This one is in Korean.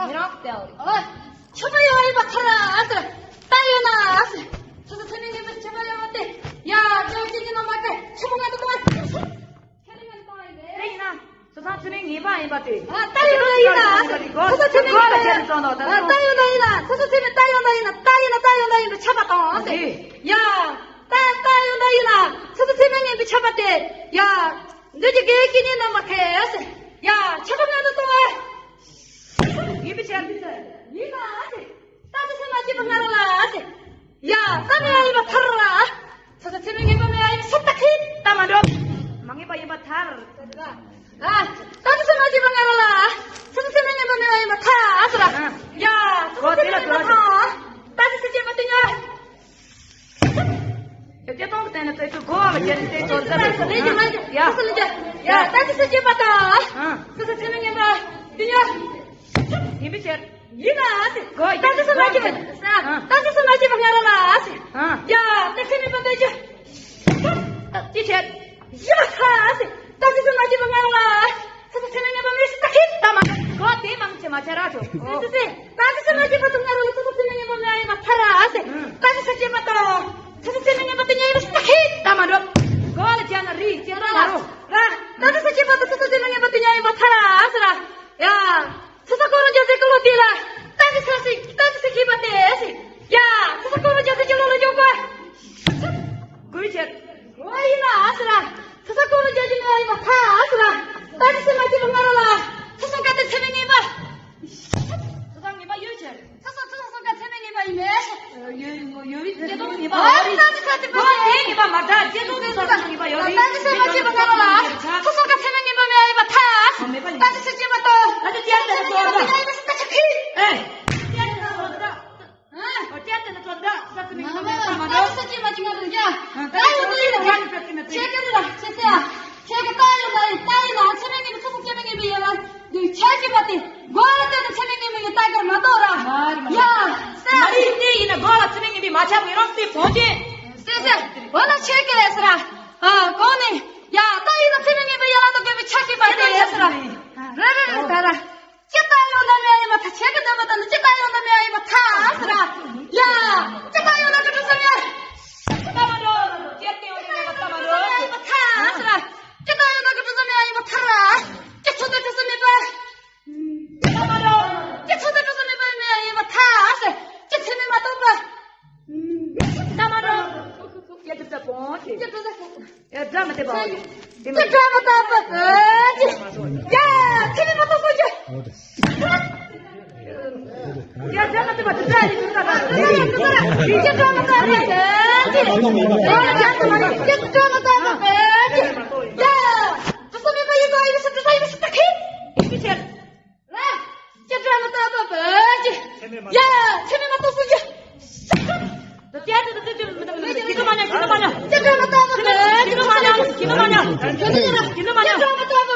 미랍대요. 쳐봐요, 이봐, 타라, 따요나, 저도 선생님은 쳐봐요, 어때? 야, 저 지지나 말까? 쳐보가도 그만. 레이나, 저사 트링 이봐 때. 따요나, 이나. 저도 선생님은 따요나, 이나. 저도 선생님은 따요나, 이나. 따요나, 이나. 쳐봤다, 어때? 야, 따요나, 이나. 저도 선생님이 쳐봤대. 야, 너지 개끼니 넘어게, 야, 쳐보가도 그만. 이비치야. 이봐, 따뜻한 집은 알아라. 야, 따내야 이봐 털어라. 저서 재명해 보면 아이 섰다키 따마려. 망해봐 이봐 탈. 따뜻한 집은 알아라. 저서 재명해 보면 아이 뭐 타. 아서라. 야, 저서 재명해 보면 타. 따뜻한 집 어떠냐? 이제 또 때는 또 이거 고아가 제일 또 야, 따뜻한 집 어떠? 저서 재명해 봐. 그냥 이비치야. 이나, 따뜻한 맛집은, 따뜻한 맛집은 알아라. 야, 따뜻한 맛집은 지체. 이봐, 따뜻한 맛집은 알아라. 저도 재능해 보면 스타키 따마. 그거 대망치 마차라죠. 따뜻한 맛집은 동나로 저도 재능해 보면 아이 맡아라. 따뜻한 집은 저도 재능해 보더니 아이 스타키 따마려. 그거 지하나 리 지하나. 따뜻한 집은 저도 재능해 보더니 아이 맡아라. 야. 서서코는 저새 끌고 뛰라. 따뜻한 기반대. 야, 서서코는 저새 질러로 좀 봐. 그렇지. 와이나 아스라. 서서코는 저새 나 이봐 타 아스라. 따뜻한 맛집은 말아라. 서서 같은 세명이 봐. 서상이 봐 유치. 서서 같은 세명이 봐 이메. 여기 제동이 봐. 따뜻한 집 봐. 대기 봐 맞아. 제동이 서상이 봐 여기. 따뜻한 맛집은 말아라. 서서 같은 세명이 보면 이봐 타. 따뜻한 집은 또. 나도 뛰었다 또. 이봐 스타키. 어쨌든 좋다. 사투리 좀 따뜻하지 마지 말자. 따뜻하지 제가 제가 따이나 체명님이 소속 체명님이 얘가 체기 받대. 뭐라도 체명님이 따이가 맞더라. 야, 말이 뛰이나 뭐라 트링이 맞아 이렇게 보지. 쎄. 워낙 체기 했으라. 거네. 야, 따이나 체명님이 얘라도 그게 체기 받대 했으라. 라라라라. 찌따요 나면 이마 다 제가 남았다는 찌따요 나면 이마 다 아스라. 야, 찌따요 나 그러면 따마로. 찌떼요 내가 따마로. 이마 타 아스라. 찌따요 나 그러면 이마 타라. 찌초대 주스면 봐. 따마로. 찌초대 주스면 봐 이마 타 아스. 찌치는 맛 없다. 따마로. 야 진짜 보지. 야 드라마 대봐. 찌초만 따봐. 야, TV 맛 보지. 야 드라마 대봐. 드라마 준다. 이제 드라마 따봐. 이제 드라마 따봐. 야, 주스면 봐 이거 스타키. 이제 이제 드라마 따봐. 야, TV 맛 보지. 너 뛰어도 기도 마냐. 이제 드라마 따봐. 기도 마냐. 드라마 따봐.